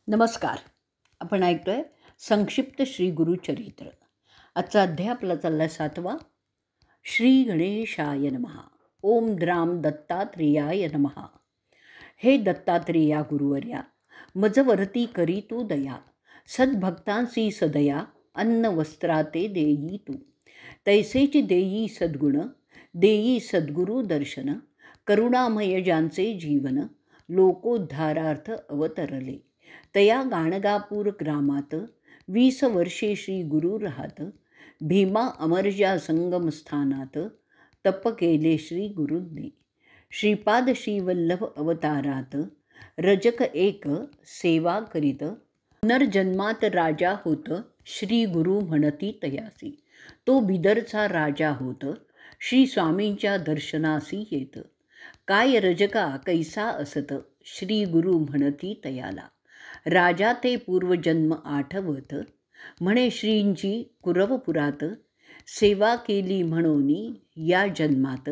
नमस्कार. आपण ऐकतोय संक्षिप्त श्री गुरुचरित्र. आजचा अध्याय आपला चालला 7वा. श्री गणेशाय नमः. ओम द्राम दत्तात्रेयाय नमः. हे दत्तात्रेया गुरुवर्या, मजवरती करी तू दया. सद्भक्तांसी सदया, अन्न वस्त्राते देई तू. तैसेची देई सद्गुण, देई सद्गुरु दर्शन. करुणामय ज्यांचे जीवन, लोकोद्धारार्थ अवतरले. तया गाणगापूर ग्रामात 20 वर्षे श्री गुरु राहत. भीमा अमरजा संगम स्थानात, तप केले श्री गुरूंनी. श्रीपाद श्रीवल्लभ अवतारात, रजक एक सेवा करीत. पुनर्जन्मात राजा होत, श्री गुरु म्हणती तयासी. तो बिदरचा राजा होत, श्री स्वामींच्या दर्शनासी येत. काय रजका कैसा असत, श्री गुरु म्हणती तयाला. राजा ते पूर्वजन्म आठवत, म्हणे श्रींची कुरवपुरात. सेवा केली म्हणोनी या जन्मात,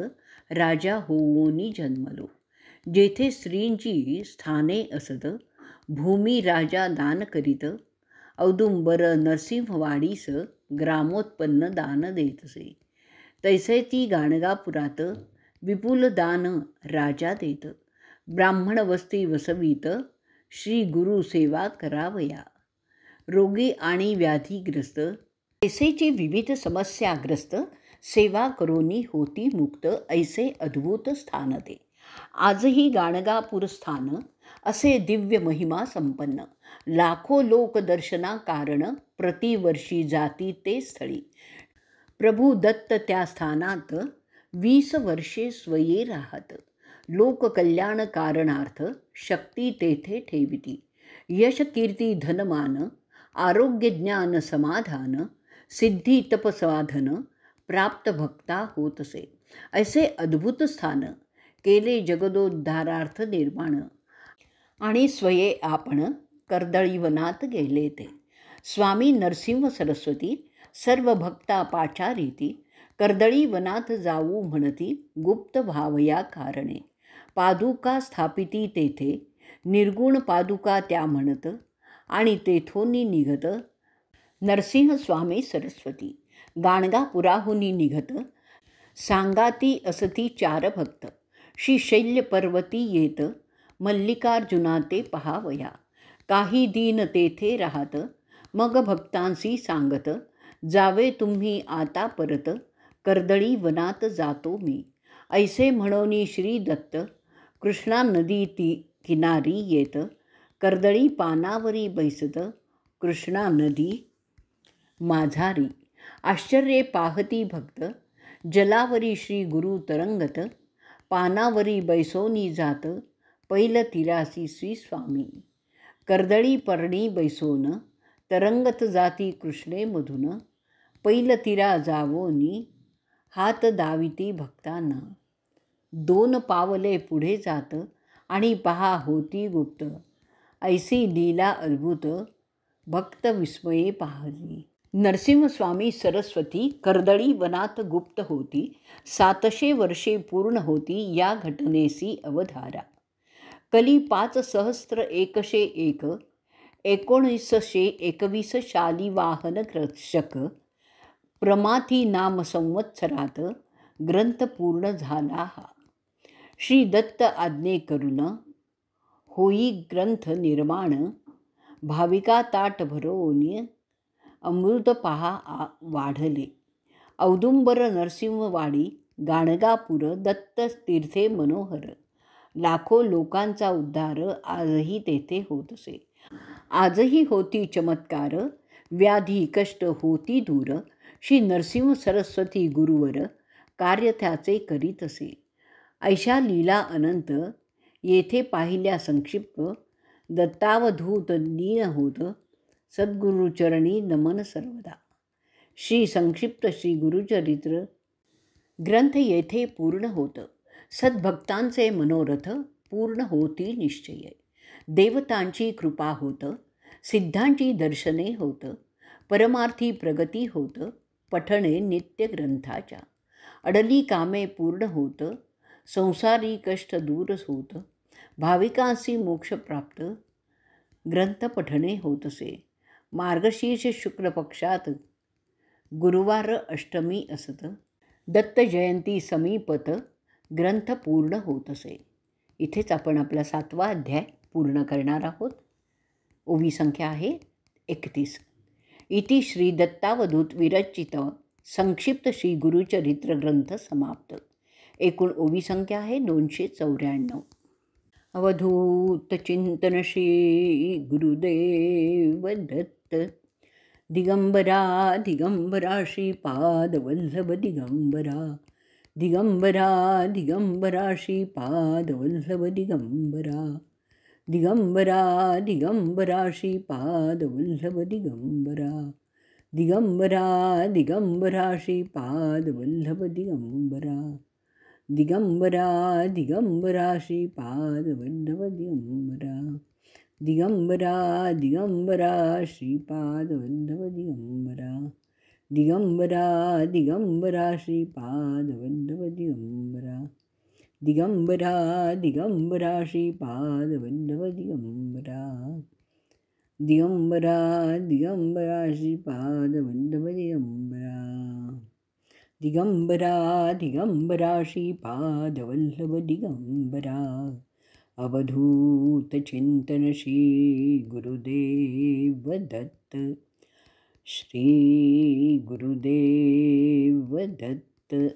राजा होऊनी जन्मलो. जेथे स्त्रींची स्थाने असत, भूमी राजा दान करीत. औदुंबर नरसिंहवाडीस, ग्रामोत्पन्न दान देतसे. तैसे ती गाणगापुरात, विपुल दान राजा देत. ब्राह्मण वस्ती वसवीत, श्री गुरु सेवा करावया. रोगी आणि व्याधीग्रस्त, पैसेची विविध समस्याग्रस्त. सेवा करोनी होती मुक्त, ऐसे अद्भुत स्थान ते. आजही गाणगापूर स्थान असे दिव्य महिमा संपन्न. लाखो लोक दर्शना कारण, प्रतिवर्षी जाती ते स्थळी. प्रभू दत्त त्या स्थानात 20 वर्षे स्वये राहत. लोककल्याण कारणार्थ, शक्ती तेथे ठेविती. यश कीर्ती धनमान, आरोग्य ज्ञान समाधान. सिद्धी तपसाधन, प्राप्त भक्ता होतसे. ऐसे अद्भुत स्थान केले जगदोद्धारार्थ निर्माण. आणि स्वये आपण कर्दळीवनात गेले ते. स्वामी नरसिंह सरस्वती सर्व भक्ता पाचारिती. कर्दळीवनात जाऊ म्हणती, गुप्त भावया कारणे. पादुका स्थापिती तेथे, निर्गुण पादुका त्या म्हणत. आणि तेथोनी निघत, नरसिंह स्वामी सरस्वती. गाणगापुराहुनी निघत, सांगाती असती 4 भक्त. श्री शैल्य पर्वती येत, मल्लिकार्जुना ते पहावया. काही दीन तेथे राहत, मग भक्तांसी सांगत. जावे तुम्ही आता परत, कर्दळी वनात जातो मी. ऐसे म्हणोनी श्री दत्त, कृष्णा नदी ती किनारी येत. कर्दळी पानावरी बैसत, कृष्णा नदी माझारी. आश्चर्ये पाहती भक्त, जलावरी श्री गुरु तरंगत. पानावरी बैसोनी जात, पैल तिरासी श्री स्वामी. कर्दळी पर्णी बैसोन, तरंगत जाती कृष्णे मधून. पैल तिरा जावोनी, हात दाविती भक्तांना. 2 पावले पुढे जात, आणि पहा होती गुप्त. ऐसी लीला अद्भुत, भक्त विस्मये पाहली. नरसिंह स्वामी सरस्वती कर्दळी वनात गुप्त होती. 700 वर्षे पूर्ण होती या घटनेसी अवधारा. कली 5 सहस्त्र 101, 1921 शालिवाहन शक. प्रमाथी नाम संवत्सरात, ग्रंथ पूर्ण झाला हा. श्री दत्त आज्ञे करून, होई ग्रंथ निर्माण. भाविका ताट भरवून, अमृत पहा वाढले. औदुंबर नरसिंहवाडी, गाणगापूर दत्त तीर्थे मनोहर. लाखो लोकांचा उद्धार आजही तेथे होत असे. आजही होती चमत्कार, व्याधी कष्ट होती दूर. श्री नरसिंह सरस्वती गुरुवर, कार्य त्याचे करीत असे. ऐशा लीला अनंत, येथे पाहिल्या संक्षिप्त. दत्तावधूत लीन होत, सद्गुरुचरणी नमन सर्वदा. श्री संक्षिप्त श्री गुरुचरित्र ग्रंथ येथे पूर्ण होत. सद्भक्तांचे मनोरथ पूर्ण होती निश्चय. देवतांची कृपा होत, सिद्धांची दर्शने होत. परमार्थी प्रगती होत, पठणे नित्य ग्रंथाच्या. अडली कामे पूर्ण होत, संसारी कष्ट दूर होत. भाविकांसी मोक्ष प्राप्त, ग्रंथपठणे होत असे. मार्गशीर्ष शुक्ल पक्षात गुरुवार अष्टमी असत. दत्त जयंती समीपत ग्रंथ पूर्ण होत असे. इथेच आपण आपला 7वा अध्याय पूर्ण करणार आहोत. ओवी संख्या आहे 31. इति श्री दत्तावधूत विरचित संक्षिप्त श्री गुरुचरित्र ग्रंथ समाप्त. एकूण ओवी संख्या आहे 294. अवधूत चिंतन श्री गुरुदेव दत्त. दिगंबरा दिगंबरा श्रीपाद वल्लभ दिगंबरा. दिगंबरा दिगंबरा श्रीपाद वल्लभ दिगंबरा. दिगंबरा दिगंबरा श्रीपाद वल्लभ दिगंबरा. दिगंबरा दिगंबरा श्रीपाद वल्लभ दिगंबरा. दिगंबरा दिगंबरा श्रीपाद वल्लभ दिगंबरा. दिगंबरा दिगंबरा श्रीपाद वल्लभ दिगंबरा. दिगंबरा दिगंबरा श्रीपाद वल्लभ दिगंबरा. दिगंबरा दिगंबरा श्रीपाद वल्लभ दिगंबरा. दिगंबरा दिगंबरा श्रीपाद वल्लभ दिगंबरा. दिगंबरा दिगंबरा श्रीपाद वल्लभ दिगंबरा. अवधूत चिंतन श्री गुरुदेव दत्त. श्री गुरुदेव दत्त.